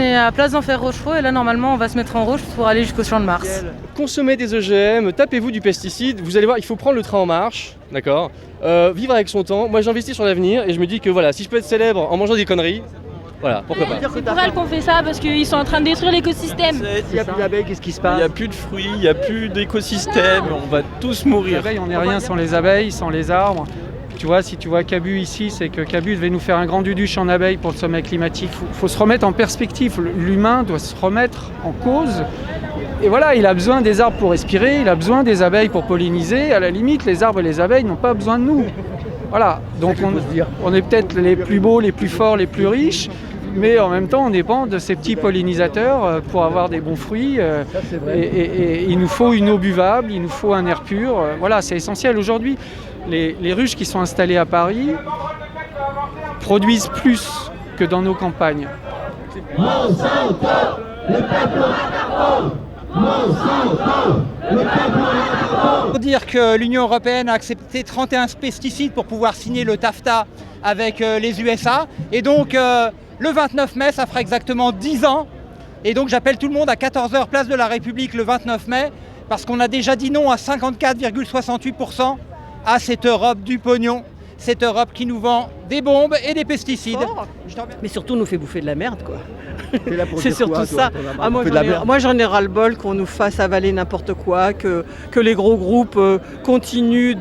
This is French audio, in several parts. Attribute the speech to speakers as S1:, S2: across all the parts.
S1: est à Place d'Enfer Rochereau et là normalement on va se mettre en rouge pour aller jusqu'au Champ de Mars.
S2: Consommez des OGM, tapez-vous du pesticide, vous allez voir, il faut prendre le train en marche, d'accord, vivre avec son temps. Moi j'investis sur l'avenir et je me dis que voilà, si je peux être célèbre en mangeant des conneries, voilà, pourquoi pas.
S3: C'est pour elle qu'on fait ça, parce qu'ils sont en train de détruire l'écosystème.
S4: Il n'y a plus d'abeilles, qu'est-ce qui se passe?
S5: Il n'y a plus de fruits, il n'y a plus d'écosystème, on va tous mourir.
S6: Les abeilles, on n'est rien sans les abeilles, sans les arbres. Tu vois, si tu vois Cabu ici, c'est que Cabu devait nous faire un grand duduche en abeilles pour le sommet climatique. Il faut se remettre en perspective. L'humain doit se remettre en cause. Et voilà, il a besoin des arbres pour respirer, il a besoin des abeilles pour polliniser. À la limite, les arbres et les abeilles n'ont pas besoin de nous. Voilà, donc on est peut-être les plus beaux, les plus forts, les plus riches, mais en même temps, on dépend de ces petits pollinisateurs pour avoir des bons fruits. Et il nous faut une eau buvable, il nous faut un air pur. Voilà, c'est essentiel. Aujourd'hui, les ruches qui sont installées à Paris produisent plus que dans nos campagnes.
S7: Monsanto, le peuple rattrapant. Monsanto, le peuple rattrapant.
S8: Pour dire que l'Union européenne a accepté 31 pesticides pour pouvoir signer le TAFTA avec les USA. Et donc le 29 mai, ça fera exactement 10 ans. Et donc j'appelle tout le monde à 14h, place de la République, le 29 mai, parce qu'on a déjà dit non à 54,68% à cette Europe du pognon, cette Europe qui nous vend des bombes et des pesticides.
S4: Mais surtout, on nous fait bouffer de la merde, quoi.
S9: C'est surtout ça. Moi, j'en ai ras-le-bol qu'on nous fasse avaler n'importe quoi, que les gros groupes continuent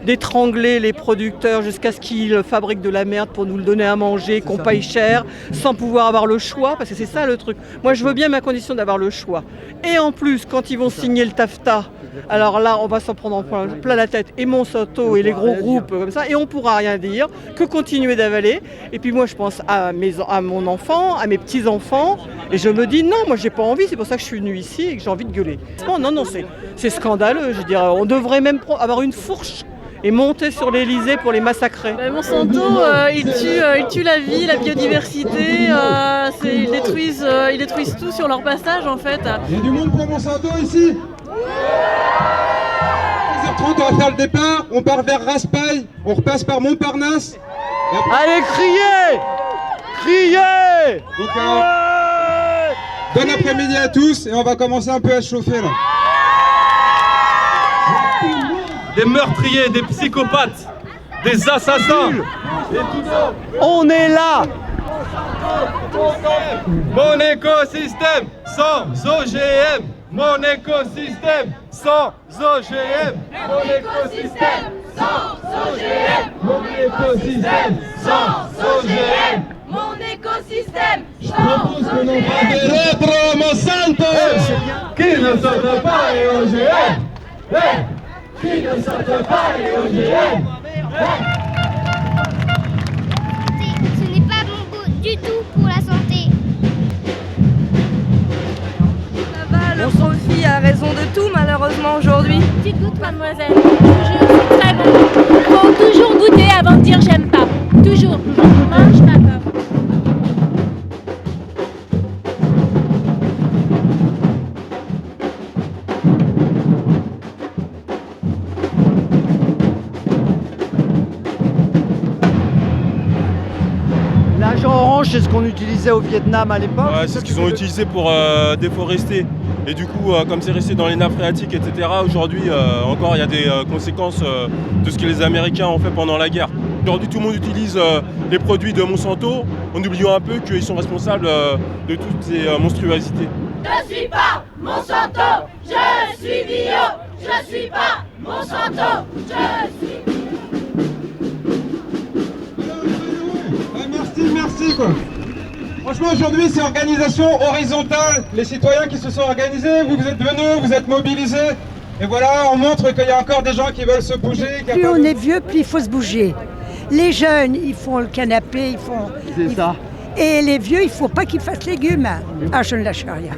S9: d'étrangler les producteurs jusqu'à ce qu'ils fabriquent de la merde pour nous le donner à manger, qu'on paye cher, sans pouvoir avoir le choix, parce que c'est ça le truc. Moi, je veux bien ma condition d'avoir le choix. Et en plus, quand ils vont signer le TAFTA, alors là, on va s'en prendre plein la tête, et Monsanto et les gros groupes comme ça, et on pourra rien dire, que continuer d'avaler. Et puis moi, je pense à mon enfant, à mes petits-enfants, et je me dis non, moi j'ai pas envie, c'est pour ça que je suis venue ici et que j'ai envie de gueuler. Non, c'est scandaleux, je veux dire, on devrait même avoir une fourche et monter sur l'Elysée pour les massacrer.
S1: Monsanto, ils tuent la vie, la biodiversité, ils détruisent tout sur leur passage en fait.
S10: Il y a du monde pour Monsanto ici? 10h30, on va faire le départ, on part vers Raspail, on repasse par Montparnasse.
S4: Allez, criez! Criez!
S10: Donc, bon après-midi à tous et on va commencer un peu à se chauffer là.
S5: Des meurtriers, des psychopathes, des assassins.
S4: On est là!
S5: Mon écosystème sans OGM. Mon écosystème sans OGM. Mon écosystème sans OGM. Mon écosystème sans OGM.
S3: Mon écosystème
S10: Je propose que l'on va des retro Monsanto
S5: Qui ne sortent pas les OGM. Qui ne sortent pas les OGM.
S11: Ce n'est pas bon du tout pour la santé.
S1: Le profit a raison de tout malheureusement aujourd'hui.
S3: Petite goutte, mademoiselle. Toujours, c'est très bon. Faut toujours goûter avant de dire j'aime pas. Toujours. Mange ma pomme.
S4: L'agent orange, c'est ce qu'on utilisait au Vietnam à l'époque.
S5: Ouais, c'est ce qu'ils ont utilisé pour déforester. Et du coup, comme c'est resté dans les nappes phréatiques, etc., aujourd'hui, encore, il y a des conséquences de ce que les Américains ont fait pendant la guerre. Aujourd'hui, tout le monde utilise les produits de Monsanto, en oubliant un peu qu'ils sont responsables de toutes ces monstruosités.
S3: Je suis pas Monsanto, je suis bio. Je suis pas Monsanto, je suis...
S10: Merci quoi. Franchement aujourd'hui c'est organisation horizontale, les citoyens qui se sont organisés, vous êtes venus, vous êtes mobilisés, et voilà on montre qu'il y a encore des gens qui veulent se bouger.
S12: Plus on est vieux, plus il faut se bouger. Les jeunes ils font le canapé, ils font...
S4: C'est ça.
S12: Et les vieux il faut pas qu'ils fassent légumes. Ah je ne lâche rien.